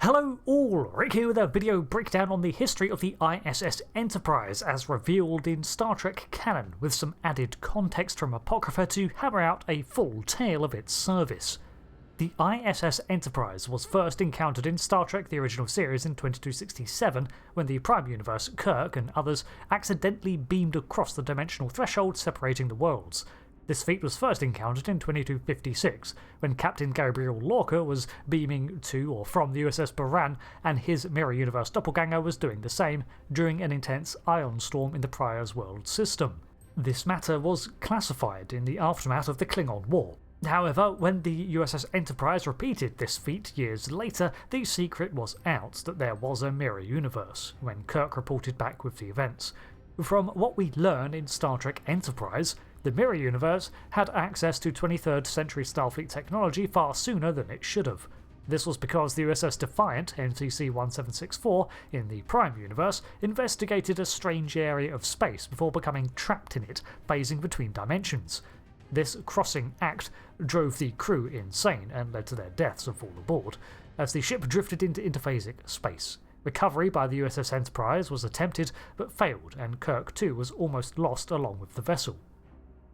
Hello all, Rick here with a video breakdown on the history of the ISS Enterprise as revealed in Star Trek canon, with some added context from Apocrypha to hammer out a full tale of its service. The ISS Enterprise was first encountered in Star Trek the original series in 2267 when the Prime Universe, Kirk and others accidentally beamed across the dimensional threshold separating the worlds. This feat was first encountered in 2256, when Captain Gabriel Lorca was beaming to or from the USS Buran, and his Mirror Universe doppelganger was doing the same during an intense ion storm in the Prior's world system. This matter was classified in the aftermath of the Klingon War. However, when the USS Enterprise repeated this feat years later, the secret was out that there was a Mirror Universe, when Kirk reported back with the events. From what we learn in Star Trek Enterprise, the Mirror Universe had access to 23rd century Starfleet technology far sooner than it should have. This was because the USS Defiant, NCC 1764, in the Prime Universe, investigated a strange area of space before becoming trapped in it, phasing between dimensions. This crossing act drove the crew insane and led to their deaths of all aboard, as the ship drifted into interphasic space. Recovery by the USS Enterprise was attempted but failed, and Kirk too was almost lost along with the vessel.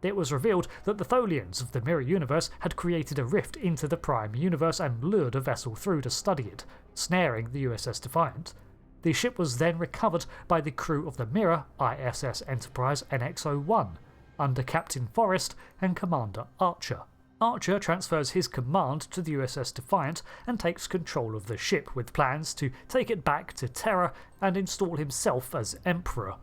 It was revealed that the Tholians of the Mirror Universe had created a rift into the Prime Universe and lured a vessel through to study it, snaring the USS Defiant. The ship was then recovered by the crew of the Mirror ISS Enterprise NX-01, under Captain Forrest and Commander Archer. Archer transfers his command to the USS Defiant and takes control of the ship, with plans to take it back to Terra and install himself as Emperor.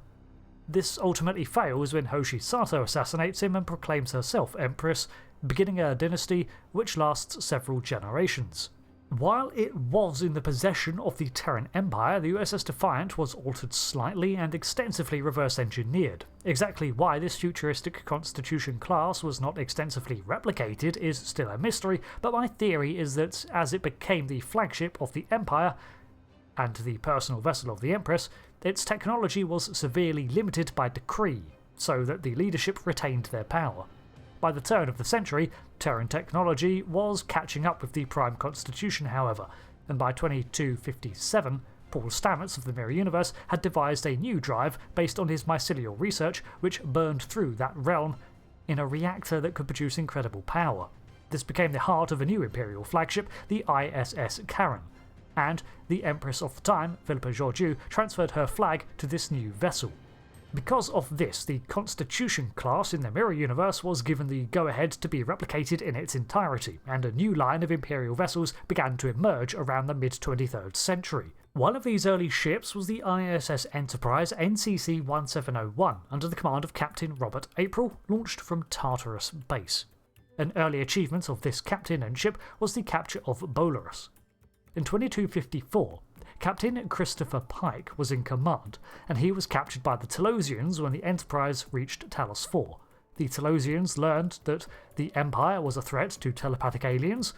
This ultimately fails when Hoshi Sato assassinates him and proclaims herself Empress, beginning a dynasty which lasts several generations. While it was in the possession of the Terran Empire, the USS Defiant was altered slightly and extensively reverse-engineered. Exactly why this futuristic Constitution class was not extensively replicated is still a mystery, but my theory is that as it became the flagship of the Empire, and the personal vessel of the Empress, its technology was severely limited by decree, so that the leadership retained their power. By the turn of the century, Terran technology was catching up with the Prime Constitution, however, and by 2257, Paul Stamets of the Mirror Universe had devised a new drive based on his mycelial research, which burned through that realm in a reactor that could produce incredible power. This became the heart of a new Imperial flagship, the ISS Karen, and the Empress of the time, Philippa Georgiou, transferred her flag to this new vessel. Because of this, the Constitution class in the Mirror Universe was given the go-ahead to be replicated in its entirety, and a new line of Imperial vessels began to emerge around the mid-23rd century. One of these early ships was the ISS Enterprise NCC 1701, under the command of Captain Robert April, launched from Tartarus Base. An early achievement of this captain and ship was the capture of Bolarus. In 2254, Captain Christopher Pike was in command, and he was captured by the Talosians when the Enterprise reached Talos 4. The Talosians learned that the Empire was a threat to telepathic aliens,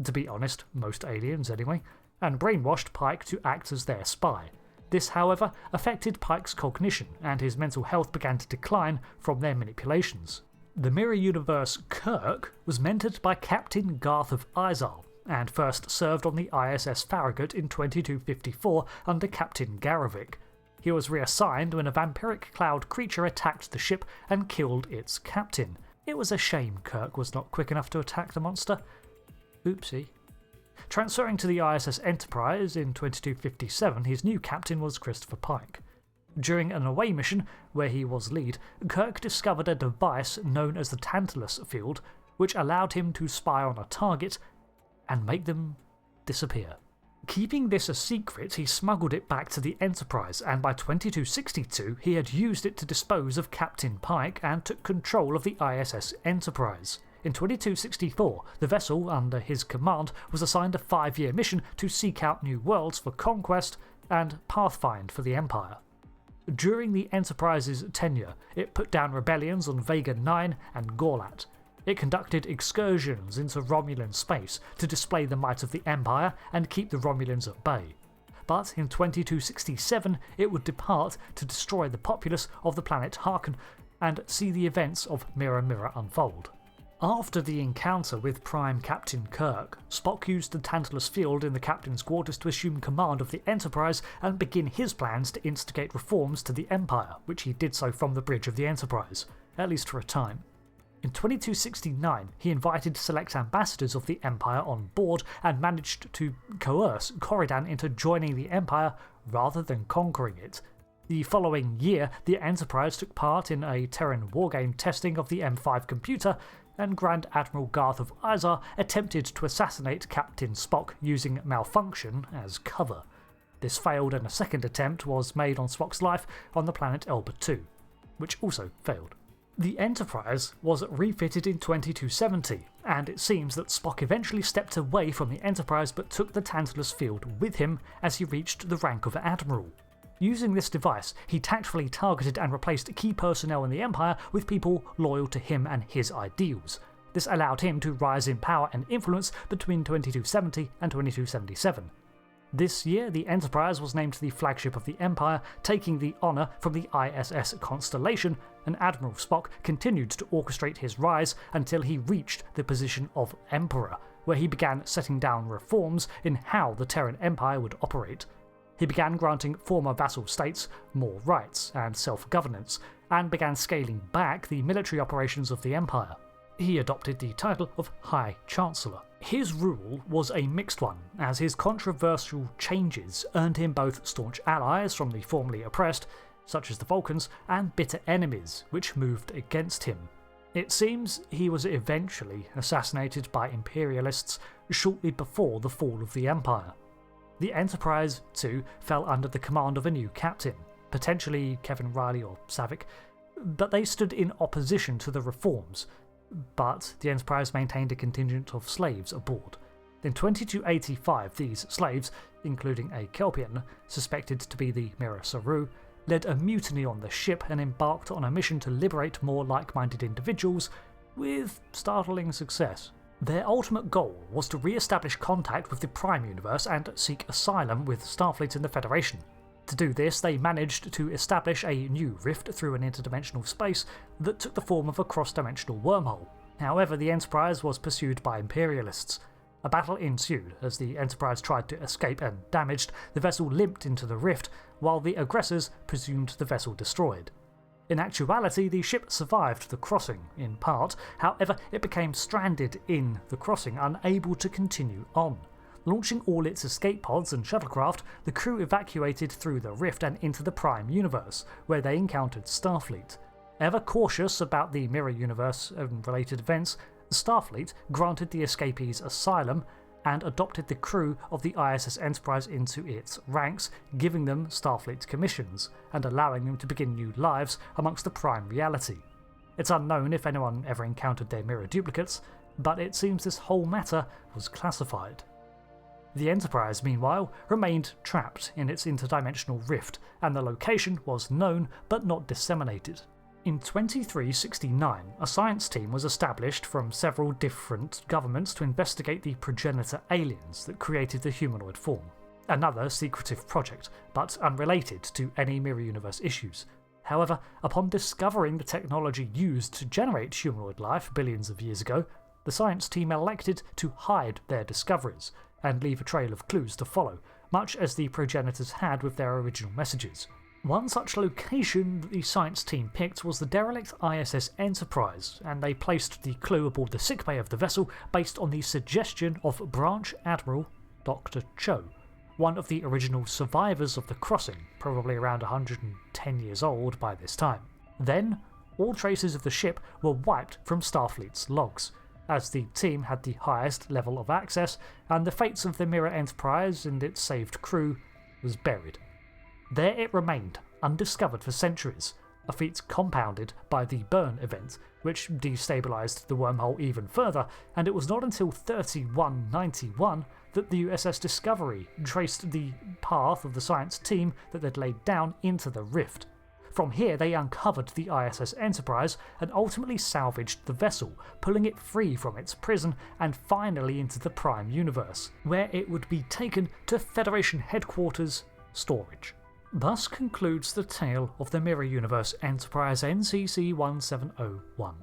to be honest, most aliens anyway, and brainwashed Pike to act as their spy. This, however, affected Pike's cognition, and his mental health began to decline from their manipulations. The Mirror Universe Kirk was mentored by Captain Garth of Izal, and first served on the ISS Farragut in 2254 under Captain Garavik. He was reassigned when a vampiric cloud creature attacked the ship and killed its captain. It was a shame Kirk was not quick enough to attack the monster. Oopsie. Transferring to the ISS Enterprise in 2257, his new captain was Christopher Pike. During an away mission, where he was lead, Kirk discovered a device known as the Tantalus Field, which allowed him to spy on a target and make them disappear. Keeping this a secret, he smuggled it back to the Enterprise, and by 2262 he had used it to dispose of Captain Pike and took control of the ISS Enterprise. In 2264, the vessel under his command was assigned a 5-year mission to seek out new worlds for conquest and pathfind for the Empire. During the Enterprise's tenure, it put down rebellions on Vega 9 and Gorlat. It conducted excursions into Romulan space to display the might of the Empire and keep the Romulans at bay. But in 2267 it would depart to destroy the populace of the planet Harkon and see the events of Mirror Mirror unfold. After the encounter with Prime Captain Kirk, Spock used the Tantalus field in the captain's quarters to assume command of the Enterprise and begin his plans to instigate reforms to the Empire, which he did so from the bridge of the Enterprise, at least for a time. In 2269, he invited select ambassadors of the Empire on board and managed to coerce Corridan into joining the Empire rather than conquering it. The following year, the Enterprise took part in a Terran wargame testing of the M5 computer, and Grand Admiral Garth of Izar attempted to assassinate Captain Spock using malfunction as cover. This failed, and a second attempt was made on Spock's life on the planet Elba 2, which also failed. The Enterprise was refitted in 2270, and it seems that Spock eventually stepped away from the Enterprise but took the Tantalus field with him as he reached the rank of Admiral. Using this device, he tactfully targeted and replaced key personnel in the Empire with people loyal to him and his ideals. This allowed him to rise in power and influence between 2270 and 2277. This year, the Enterprise was named the flagship of the Empire, taking the honour from the ISS Constellation, and Admiral Spock continued to orchestrate his rise until he reached the position of Emperor, where he began setting down reforms in how the Terran Empire would operate. He began granting former vassal states more rights and self-governance, and began scaling back the military operations of the Empire. He adopted the title of High Chancellor. His rule was a mixed one, as his controversial changes earned him both staunch allies from the formerly oppressed, such as the Vulcans, and bitter enemies, which moved against him. It seems he was eventually assassinated by Imperialists shortly before the fall of the Empire. The Enterprise, too, fell under the command of a new captain, potentially Kevin Riley or Savick, but they stood in opposition to the reforms. But the Enterprise maintained a contingent of slaves aboard. In 2285, these slaves, including a Kelpian, suspected to be the Mirror Saru, led a mutiny on the ship and embarked on a mission to liberate more like-minded individuals, with startling success. Their ultimate goal was to re-establish contact with the Prime Universe and seek asylum with Starfleet in the Federation. To do this, they managed to establish a new rift through an interdimensional space that took the form of a cross-dimensional wormhole. However, the Enterprise was pursued by Imperialists. A battle ensued as the Enterprise tried to escape and, damaged, the vessel limped into the rift, while the aggressors presumed the vessel destroyed. In actuality, the ship survived the crossing, in part. However, it became stranded in the crossing, unable to continue on. Launching all its escape pods and shuttlecraft, the crew evacuated through the rift and into the Prime Universe, where they encountered Starfleet. Ever cautious about the Mirror Universe and related events, Starfleet granted the escapees asylum and adopted the crew of the ISS Enterprise into its ranks, giving them Starfleet commissions, and allowing them to begin new lives amongst the Prime reality. It's unknown if anyone ever encountered their mirror duplicates, but it seems this whole matter was classified. The Enterprise, meanwhile, remained trapped in its interdimensional rift, and the location was known but not disseminated. In 2369, a science team was established from several different governments to investigate the progenitor aliens that created the humanoid form. Another secretive project, but unrelated to any Mirror Universe issues. However, upon discovering the technology used to generate humanoid life billions of years ago, the science team elected to hide their discoveries and leave a trail of clues to follow, much as the progenitors had with their original messages. One such location that the science team picked was the derelict ISS Enterprise, and they placed the clue aboard the sickbay of the vessel based on the suggestion of Branch Admiral Dr. Cho, one of the original survivors of the crossing, probably around 110 years old by this time. Then, all traces of the ship were wiped from Starfleet's logs, as the team had the highest level of access, and the fates of the Mirror Enterprise and its saved crew was buried. There it remained, undiscovered for centuries, a feat compounded by the burn event, which destabilised the wormhole even further, and it was not until 3191 that the USS Discovery traced the path of the science team that they'd laid down into the rift. From here they uncovered the ISS Enterprise and ultimately salvaged the vessel, pulling it free from its prison and finally into the Prime Universe, where it would be taken to Federation Headquarters storage. Thus concludes the tale of the Mirror Universe Enterprise NCC-1701.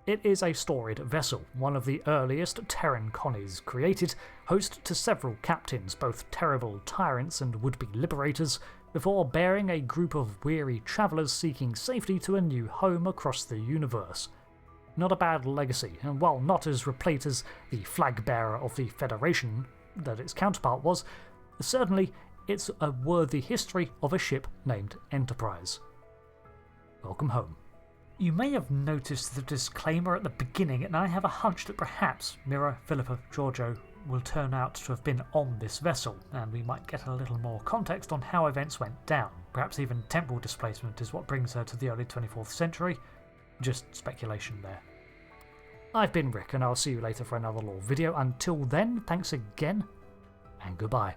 It is a storied vessel, one of the earliest Terran colonies created, host to several captains, both terrible tyrants and would-be liberators, before bearing a group of weary travellers seeking safety to a new home across the universe. Not a bad legacy, and while not as replete as the flag-bearer of the Federation that its counterpart was, certainly it's a worthy history of a ship named Enterprise. Welcome home. You may have noticed the disclaimer at the beginning, and I have a hunch that perhaps Mira, Philippa, Giorgio will turn out to have been on this vessel, and we might get a little more context on how events went down. Perhaps even temporal displacement is what brings her to the early 24th century. Just speculation there. I've been Rick, and I'll see you later for another lore video. Until then, thanks again, and goodbye.